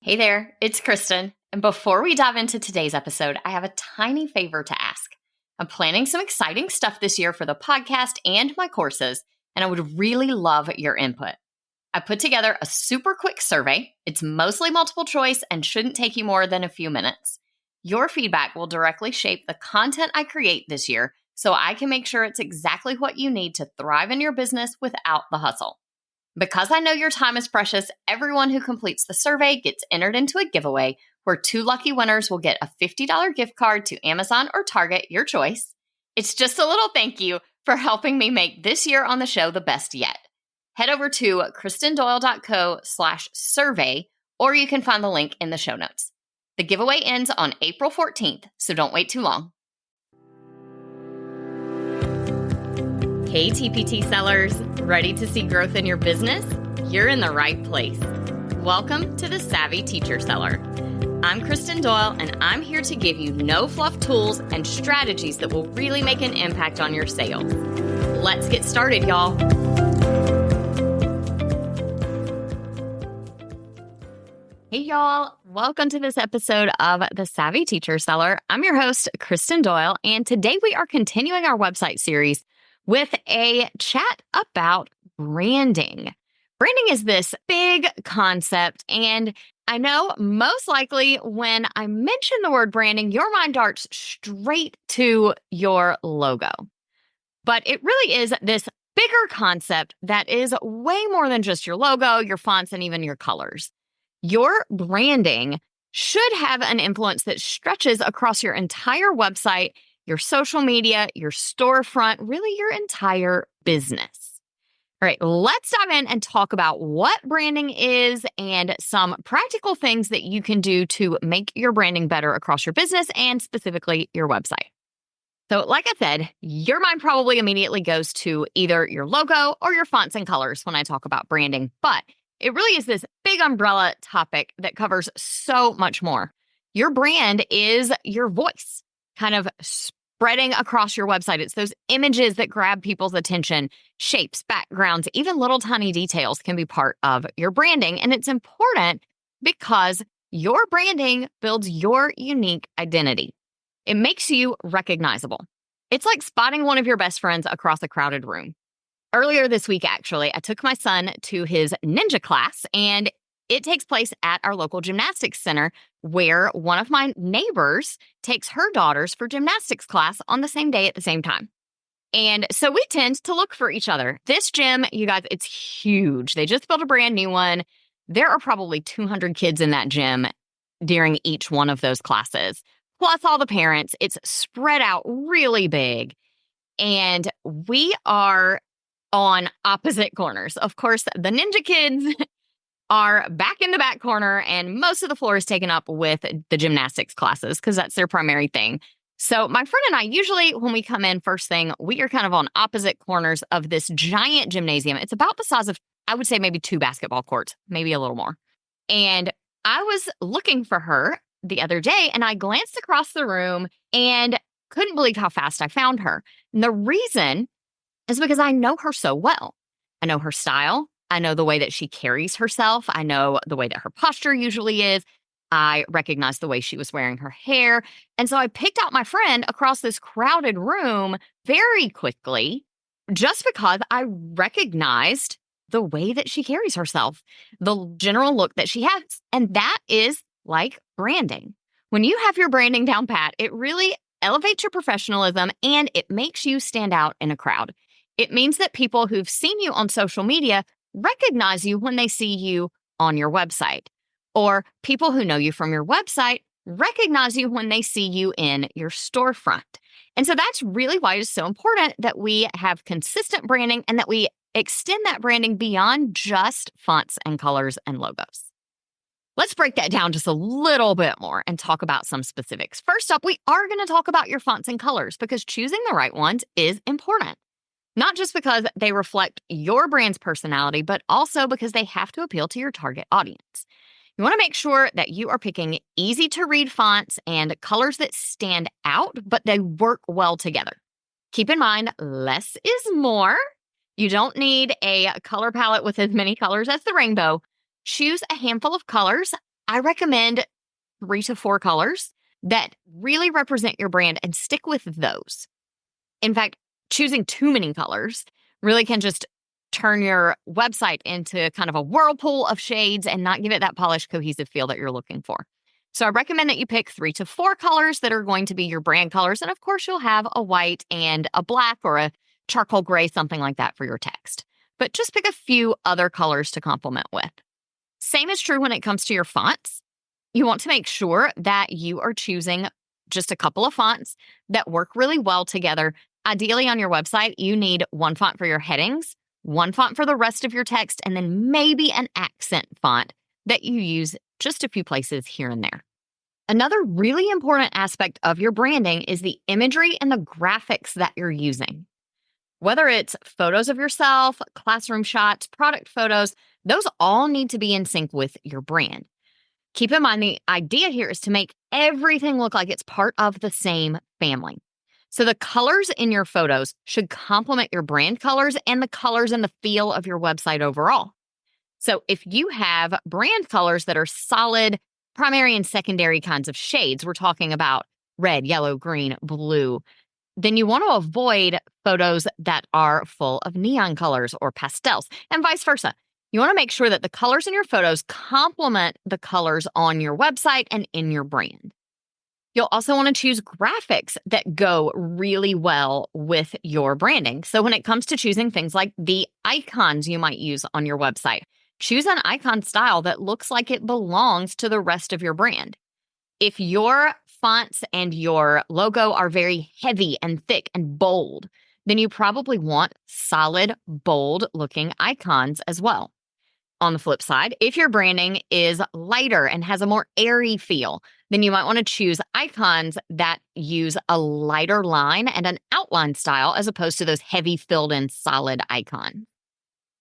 Hey there, it's Kristen. And before we dive into today's episode, I have a tiny favor to ask. I'm planning some exciting stuff this year for the podcast and my courses, and I would really love your input. I put together a super quick survey. It's mostly multiple choice and shouldn't take you more than a few minutes. Your feedback will directly shape the content I create this year, so I can make sure it's exactly what you need to thrive in your business without the hustle. Because I know your time is precious, everyone who completes the survey gets entered into a giveaway where 2 lucky winners will get a $50 gift card to Amazon or Target, your choice. It's just a little thank you for helping me make this year on the show the best yet. Head over to kristendoyle.co/survey, or you can find the link in the show notes. The giveaway ends on April 14th, so don't wait too long. Hey TPT sellers, ready to see growth in your business? You're in the right place. Welcome to the Savvy Teacher Seller. I'm Kristen Doyle, and I'm here to give you no-fluff tools and strategies that will really make an impact on your sales. Let's get started, y'all. Hey, y'all. Welcome to this episode of the Savvy Teacher Seller. I'm your host, Kristen Doyle, and today we are continuing our website series with a chat about branding. Branding is this big concept, and I know most likely when I mention the word branding, your mind darts straight to your logo. But it really is this bigger concept that is way more than just your logo, your fonts, and even your colors. Your branding should have an influence that stretches across your entire website, your social media, your storefront, really your entire business. All right, let's dive in and talk about what branding is and some practical things that you can do to make your branding better across your business and specifically your website. So like I said, your mind probably immediately goes to either your logo or your fonts and colors when I talk about branding, but it really is this big umbrella topic that covers so much more. Your brand is your voice, kind of spreading across your website. It's those images that grab people's attention, shapes, backgrounds, even little tiny details can be part of your branding. And it's important because your branding builds your unique identity. It makes you recognizable. It's like spotting one of your best friends across a crowded room. Earlier this week, actually, I took my son to his ninja class, and it takes place at our local gymnastics center where one of my neighbors takes her daughters for gymnastics class on the same day at the same time. And so we tend to look for each other. This gym, you guys, it's huge. They just built a brand new one. There are probably 200 kids in that gym during each one of those classes, plus all the parents. It's spread out really big. And we are on opposite corners. Of course, the ninja kids are back in the back corner, and most of the floor is taken up with the gymnastics classes because that's their primary thing. So my friend and I, usually when we come in first thing, we are kind of on opposite corners of this giant gymnasium. It's about the size of, I would say, maybe 2 basketball courts, maybe a little more. And I was looking for her the other day, and I glanced across the room and couldn't believe how fast I found her. And the reason is because I know her so well. I know her style. I know the way that she carries herself. I know the way that her posture usually is. I recognize the way she was wearing her hair. And so I picked out my friend across this crowded room very quickly just because I recognized the way that she carries herself, the general look that she has. And that is like branding. When you have your branding down pat, it really elevates your professionalism and it makes you stand out in a crowd. It means that people who've seen you on social media recognize you when they see you on your website. Or people who know you from your website recognize you when they see you in your storefront. And so that's really why it's so important that we have consistent branding and that we extend that branding beyond just fonts and colors and logos. Let's break that down just a little bit more and talk about some specifics. First up, we are going to talk about your fonts and colors because choosing the right ones is important. Not just because they reflect your brand's personality, but also because they have to appeal to your target audience. You want to make sure that you are picking easy to read fonts and colors that stand out, but they work well together. Keep in mind, less is more. You don't need a color palette with as many colors as the rainbow. Choose a handful of colors. I recommend 3 to 4 colors that really represent your brand and stick with those. In fact, choosing too many colors really can just turn your website into kind of a whirlpool of shades and not give it that polished, cohesive feel that you're looking for. So I recommend that you pick 3 to 4 colors that are going to be your brand colors. And of course, you'll have a white and a black or a charcoal gray, something like that for your text. But just pick a few other colors to complement with. Same is true when it comes to your fonts. You want to make sure that you are choosing just a couple of fonts that work really well together. Ideally, on your website, you need one font for your headings, one font for the rest of your text, and then maybe an accent font that you use just a few places here and there. Another really important aspect of your branding is the imagery and the graphics that you're using. Whether it's photos of yourself, classroom shots, product photos, those all need to be in sync with your brand. Keep in mind, the idea here is to make everything look like it's part of the same family. So the colors in your photos should complement your brand colors and the colors and the feel of your website overall. So if you have brand colors that are solid primary and secondary kinds of shades, we're talking about red, yellow, green, blue, then you want to avoid photos that are full of neon colors or pastels, and vice versa. You want to make sure that the colors in your photos complement the colors on your website and in your brand. You'll also want to choose graphics that go really well with your branding. So when it comes to choosing things like the icons you might use on your website, choose an icon style that looks like it belongs to the rest of your brand. If your fonts and your logo are very heavy and thick and bold, then you probably want solid, bold looking icons as well. On the flip side, if your branding is lighter and has a more airy feel, then you might want to choose icons that use a lighter line and an outline style as opposed to those heavy filled in solid icons.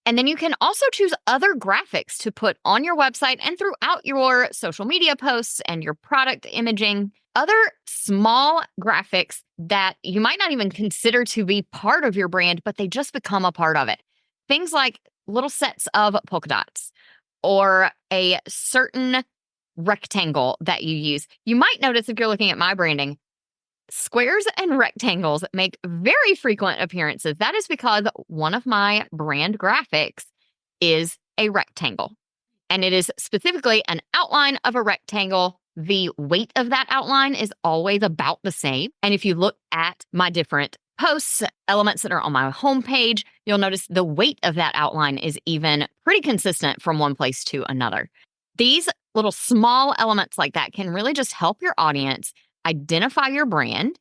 And then you can also choose other graphics to put on your website and throughout your social media posts and your product imaging. Other small graphics that you might not even consider to be part of your brand, but they just become a part of it. Things like little sets of polka dots or a certain rectangle that you use. You might notice if you're looking at my branding, squares and rectangles make very frequent appearances. That is because one of my brand graphics is a rectangle, and it is specifically an outline of a rectangle. The weight of that outline is always about the same. And if you look at my different posts, elements that are on my homepage, you'll notice the weight of that outline is even pretty consistent from one place to another. These little small elements like that can really just help your audience identify your brand,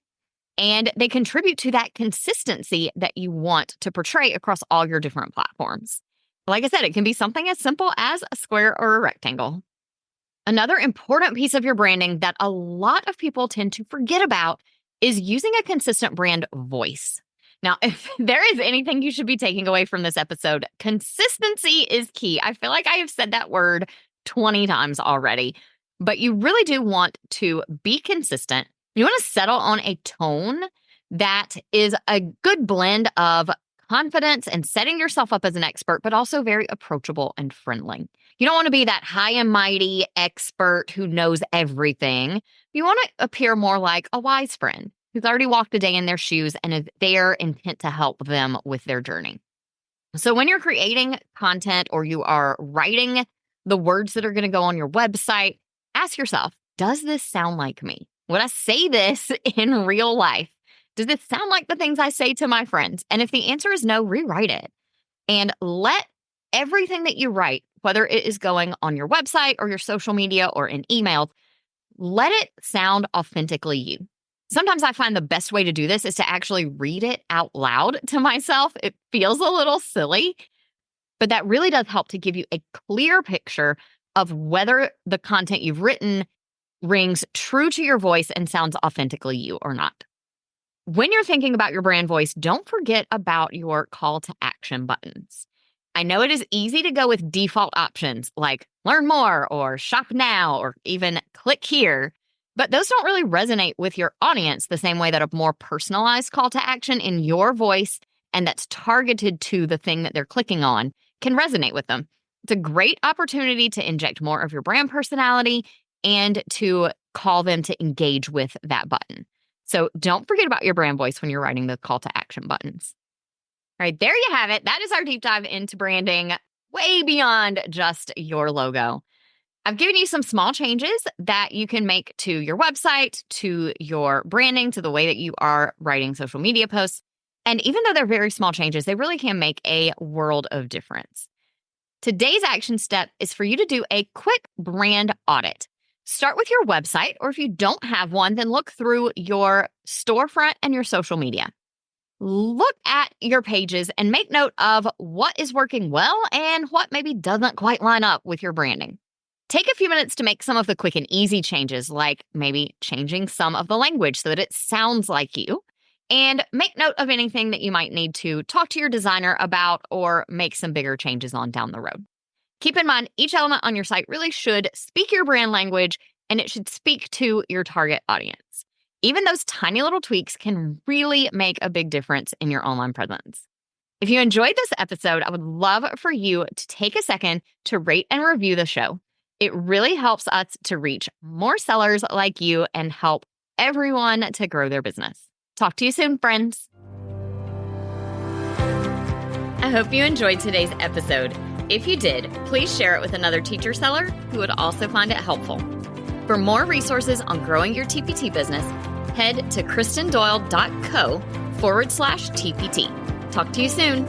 and they contribute to that consistency that you want to portray across all your different platforms. Like I said, it can be something as simple as a square or a rectangle. Another important piece of your branding that a lot of people tend to forget about is using a consistent brand voice. Now, if there is anything you should be taking away from this episode, consistency is key. I feel like I have said that word 20 times already, but you really do want to be consistent. You want to settle on a tone that is a good blend of confidence and setting yourself up as an expert, but also very approachable and friendly. You don't want to be that high and mighty expert who knows everything. You want to appear more like a wise friend who's already walked a day in their shoes and is there intent to help them with their journey. So when you're creating content or you are writing the words that are going to go on your website, ask yourself, does this sound like me? Would I say this in real life? Does this sound like the things I say to my friends? And if the answer is no, rewrite it and let everything that you write, whether it is going on your website or your social media or in emails, let it sound authentically you. Sometimes I find the best way to do this is to actually read it out loud to myself. It feels a little silly, but that really does help to give you a clear picture of whether the content you've written rings true to your voice and sounds authentically you or not. When you're thinking about your brand voice, don't forget about your call to action buttons. I know it is easy to go with default options like learn more or shop now or even click here, but those don't really resonate with your audience the same way that a more personalized call to action in your voice and that's targeted to the thing that they're clicking on can resonate with them. It's a great opportunity to inject more of your brand personality and to call them to engage with that button. So don't forget about your brand voice when you're writing the call to action buttons. All right, there you have it. That is our deep dive into branding, way beyond just your logo. I've given you some small changes that you can make to your website, to your branding, to the way that you are writing social media posts. And even though they're very small changes, they really can make a world of difference. Today's action step is for you to do a quick brand audit. Start with your website, or if you don't have one, then look through your storefront and your social media. Look at your pages and make note of what is working well and what maybe doesn't quite line up with your branding. Take a few minutes to make some of the quick and easy changes, like maybe changing some of the language so that it sounds like you, and make note of anything that you might need to talk to your designer about or make some bigger changes on down the road. Keep in mind, each element on your site really should speak your brand language, and it should speak to your target audience. Even those tiny little tweaks can really make a big difference in your online presence. If you enjoyed this episode, I would love for you to take a second to rate and review the show. It really helps us to reach more sellers like you and help everyone to grow their business. Talk to you soon, friends. I hope you enjoyed today's episode. If you did, please share it with another teacher seller who would also find it helpful. For more resources on growing your TPT business, head to kristendoyle.co/TPT. Talk to you soon.